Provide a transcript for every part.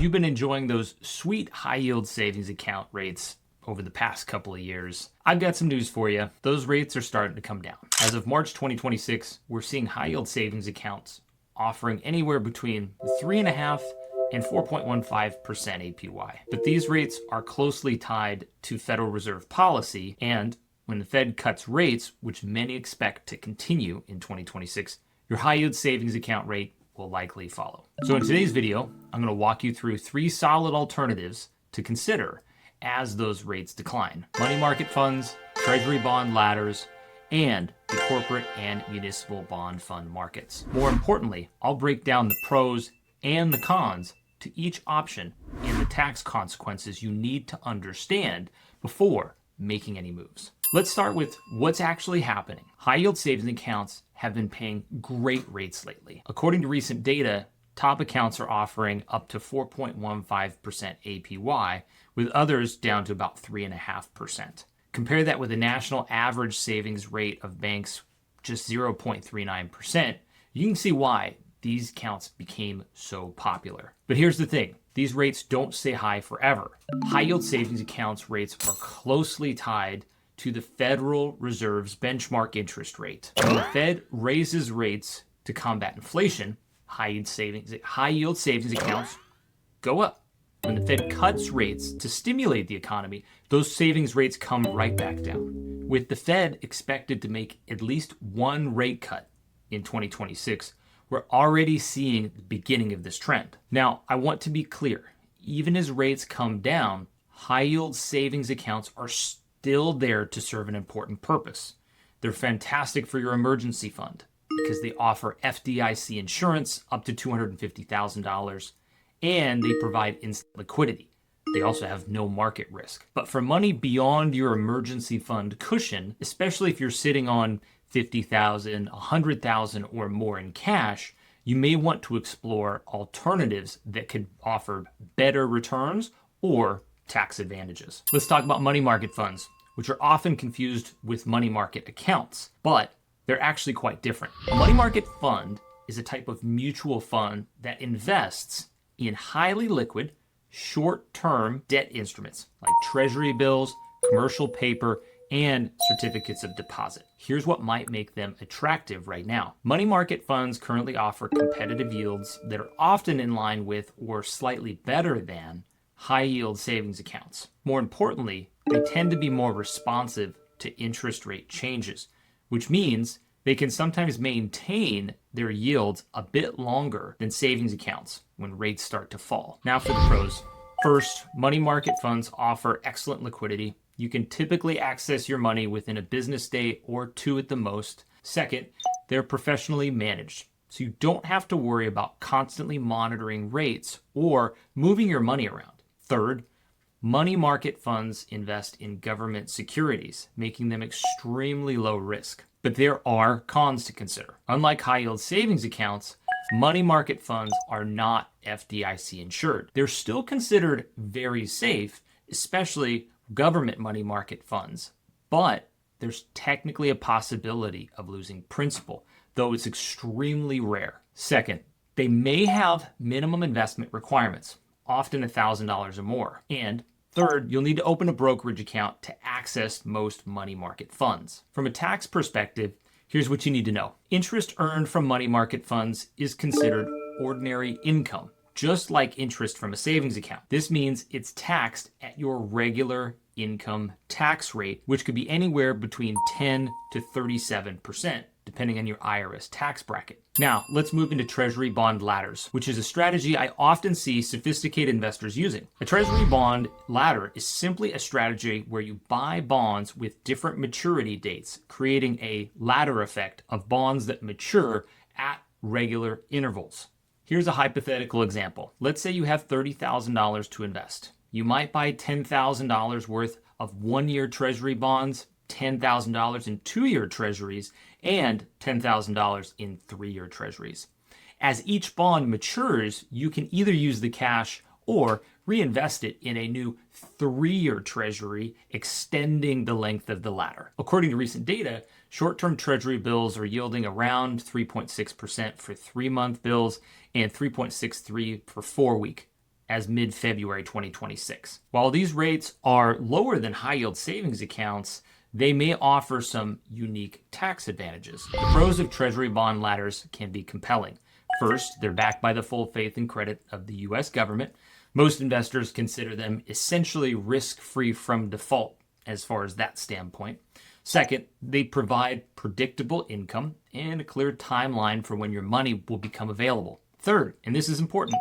If you've been enjoying those sweet high yield savings account rates over the past couple of years, I've got some news for you. Those rates are starting to come down. As of March 2026, we're seeing high yield savings accounts offering anywhere between 3.5% and 4.15% APY. But these rates are closely tied to Federal Reserve policy, and when the Fed cuts rates, which many expect to continue in 2026, your high yield savings account rate will likely follow. So in today's video, I'm going to walk you through 3 solid alternatives to consider as those rates decline: money market funds, Treasury Bond Ladders, and the corporate and municipal bond fund markets. More importantly, I'll break down the pros and the cons to each option and the tax consequences you need to understand before making any moves. Let's start with what's actually happening. High yield savings accounts have been paying great rates lately. According to recent data, top accounts are offering up to 4.15% APY, with others down to about 3.5%. Compare that with the national average savings rate of banks, just 0.39%. You can see why these accounts became so popular. But here's the thing, these rates don't stay high forever. High yield savings accounts rates are closely tied to the Federal Reserve's benchmark interest rate. When the Fed raises rates to combat inflation, high yield savings accounts go up. When the Fed cuts rates to stimulate the economy, those savings rates come right back down. With the Fed expected to make at least one rate cut in 2026, we're already seeing the beginning of this trend. Now, I want to be clear, even as rates come down, high yield savings accounts are still there to serve an important purpose. They're fantastic for your emergency fund because they offer FDIC insurance up to $250,000, and they provide instant liquidity. They also have no market risk. But for money beyond your emergency fund cushion, especially if you're sitting on $50,000, $100,000 or more in cash, you may want to explore alternatives that could offer better returns or tax advantages. Let's talk about money market funds, which are often confused with money market accounts, but they're actually quite different. A money market fund is a type of mutual fund that invests in highly liquid, short-term debt instruments like treasury bills, commercial paper, and certificates of deposit. Here's what might make them attractive right now. Money market funds currently offer competitive yields that are often in line with or slightly better than high yield savings accounts. More importantly, they tend to be more responsive to interest rate changes, which means they can sometimes maintain their yields a bit longer than savings accounts when rates start to fall. Now for the pros. First, money market funds offer excellent liquidity. You can typically access your money within a business day or 2 at the most. Second, they're professionally managed, so you don't have to worry about constantly monitoring rates or moving your money around. Third, money market funds invest in government securities, making them extremely low risk. But there are cons to consider. Unlike high yield savings accounts, money market funds are not FDIC insured. They're still considered very safe, especially government money market funds, but there's technically a possibility of losing principal, though it's extremely rare. Second, they may have minimum investment requirements, often $1,000 or more. And third, you'll need to open a brokerage account to access most money market funds. From a tax perspective, here's what you need to know. Interest earned from money market funds is considered ordinary income, just like interest from a savings account. This means it's taxed at your regular income tax rate, which could be anywhere between 10 to 37%, depending on your IRS tax bracket. Now, let's move into Treasury Bond Ladders, which is a strategy I often see sophisticated investors using. A Treasury Bond Ladder is simply a strategy where you buy bonds with different maturity dates, creating a ladder effect of bonds that mature at regular intervals. Here's a hypothetical example. Let's say you have $30,000 to invest. You might buy $10,000 worth of 1-year Treasury bonds, $10,000 in 2-year Treasuries, and $10,000 in 3-year Treasuries. As each bond matures, you can either use the cash or reinvest it in a new 3-year Treasury, extending the length of the ladder. According to recent data, short-term Treasury bills are yielding around 3.6% for 3-month bills and 3.63% for 4-week as mid-February 2026. While these rates are lower than high-yield savings accounts, they may offer some unique tax advantages. The pros of Treasury Bond Ladders can be compelling. First, they're backed by the full faith and credit of the U.S. government. Most investors consider them essentially risk-free from default as far as that standpoint. Second, they provide predictable income and a clear timeline for when your money will become available. Third, and this is important,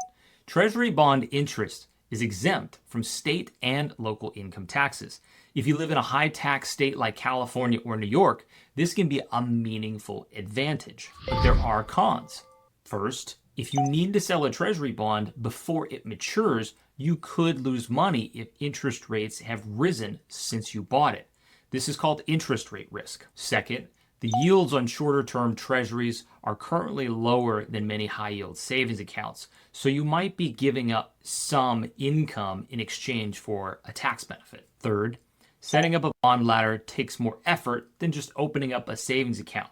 Treasury bond interest is exempt from state and local income taxes. If you live in a high tax state like California or New York, this can be a meaningful advantage. But there are cons. First, if you need to sell a Treasury bond before it matures, you could lose money if interest rates have risen since you bought it. This is called interest rate risk. Second, the yields on shorter term treasuries are currently lower than many high yield savings accounts, so you might be giving up some income in exchange for a tax benefit. Third, setting up a bond ladder takes more effort than just opening up a savings account,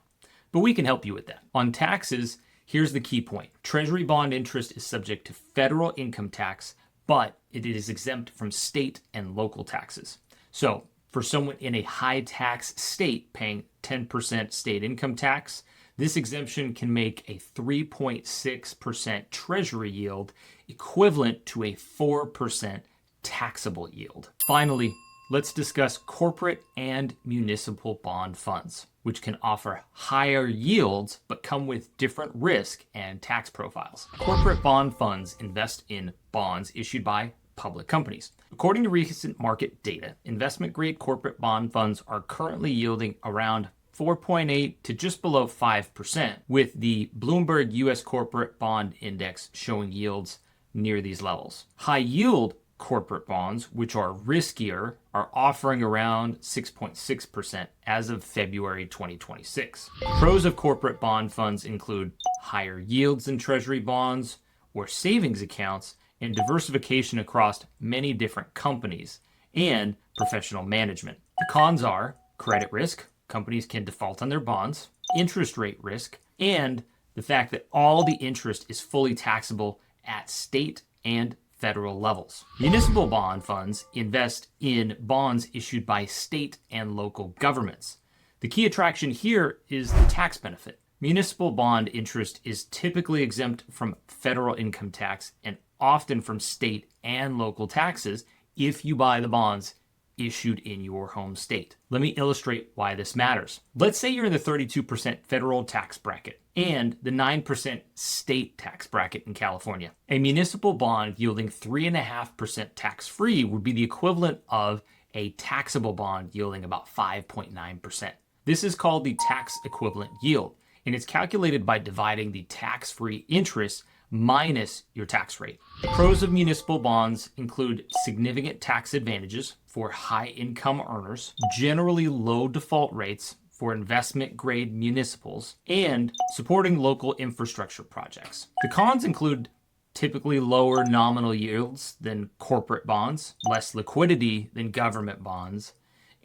but we can help you with that. On taxes, here's the key point. Treasury bond interest is subject to federal income tax, but it is exempt from state and local taxes. So, for someone in a high tax state paying 10% state income tax, this exemption can make a 3.6% treasury yield equivalent to a 4% taxable yield. Finally, let's discuss corporate and municipal bond funds, which can offer higher yields but come with different risk and tax profiles. Corporate bond funds invest in bonds issued by public companies. According to recent market data, investment-grade corporate bond funds are currently yielding around 4.8 to just below 5%, with the Bloomberg U.S. Corporate Bond Index showing yields near these levels. High-yield corporate bonds, which are riskier, are offering around 6.6% as of February 2026. Pros of corporate bond funds include higher yields than treasury bonds or savings accounts, and diversification across many different companies, and professional management. The cons are credit risk, companies can default on their bonds, interest rate risk, and the fact that all the interest is fully taxable at state and federal levels. Municipal bond funds invest in bonds issued by state and local governments. The key attraction here is the tax benefit. Municipal bond interest is typically exempt from federal income tax and often from state and local taxes if you buy the bonds issued in your home state. Let me illustrate why this matters. Let's say you're in the 32% federal tax bracket and the 9% state tax bracket in California. A municipal bond yielding 3.5% tax-free would be the equivalent of a taxable bond yielding about 5.9%. This is called the tax equivalent yield, and it's calculated by dividing the tax-free interest minus your tax rate. The pros of municipal bonds include significant tax advantages for high income earners, generally low default rates for investment grade municipals, and supporting local infrastructure projects. The cons include typically lower nominal yields than corporate bonds, less liquidity than government bonds,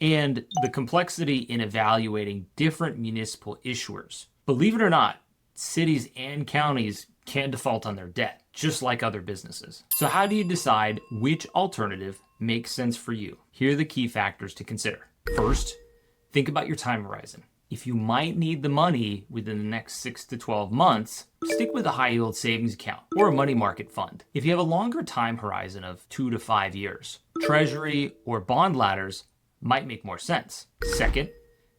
and the complexity in evaluating different municipal issuers. Believe it or not, cities and counties can default on their debt, just like other businesses. So how do you decide which alternative makes sense for you? Here are the key factors to consider. First, think about your time horizon. If you might need the money within the next 6 to 12 months, stick with a high yield savings account or a money market fund. If you have a longer time horizon of 2 to 5 years, treasury or bond ladders might make more sense. Second,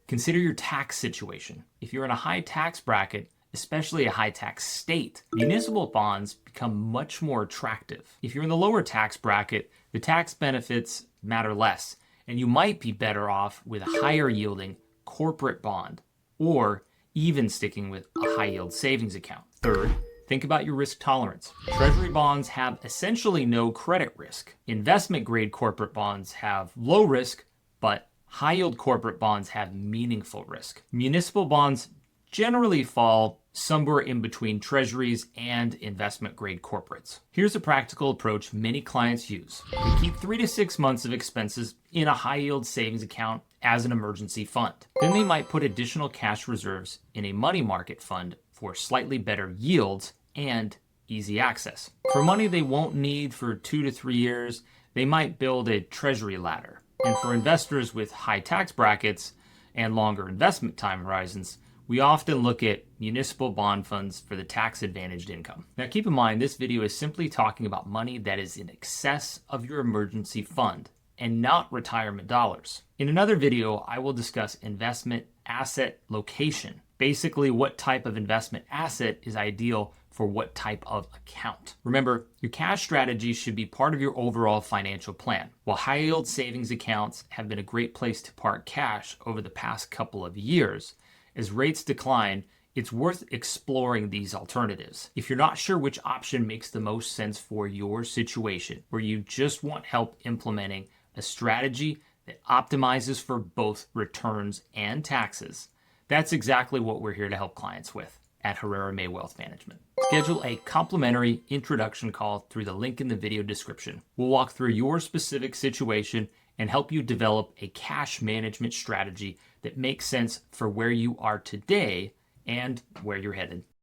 consider your tax situation. If you're in a high tax bracket, especially a high tax state, municipal bonds become much more attractive. If you're in the lower tax bracket, the tax benefits matter less, and you might be better off with a higher yielding corporate bond, or even sticking with a high yield savings account. Third, think about your risk tolerance. Treasury bonds have essentially no credit risk. Investment grade corporate bonds have low risk, but high yield corporate bonds have meaningful risk. Municipal bonds generally fall somewhere in between treasuries and investment grade corporates. Here's a practical approach many clients use. They keep 3 to 6 months of expenses in a high yield savings account as an emergency fund. Then they might put additional cash reserves in a money market fund for slightly better yields and easy access. For money they won't need for 2 to 3 years, they might build a Treasury ladder. And for investors with high tax brackets and longer investment time horizons, we often look at municipal bond funds for the tax-advantaged income. Now keep in mind, this video is simply talking about money that is in excess of your emergency fund and not retirement dollars. In another video, I will discuss investment asset location. Basically, what type of investment asset is ideal for what type of account. Remember, your cash strategy should be part of your overall financial plan. While high yield savings accounts have been a great place to park cash over the past couple of years, as rates decline, it's worth exploring these alternatives. If you're not sure which option makes the most sense for your situation, or you just want help implementing a strategy that optimizes for both returns and taxes, that's exactly what we're here to help clients with at Herrera May Wealth Management. Schedule a complimentary introduction call through the link in the video description. We'll walk through your specific situation and help you develop a cash management strategy that makes sense for where you are today and where you're headed.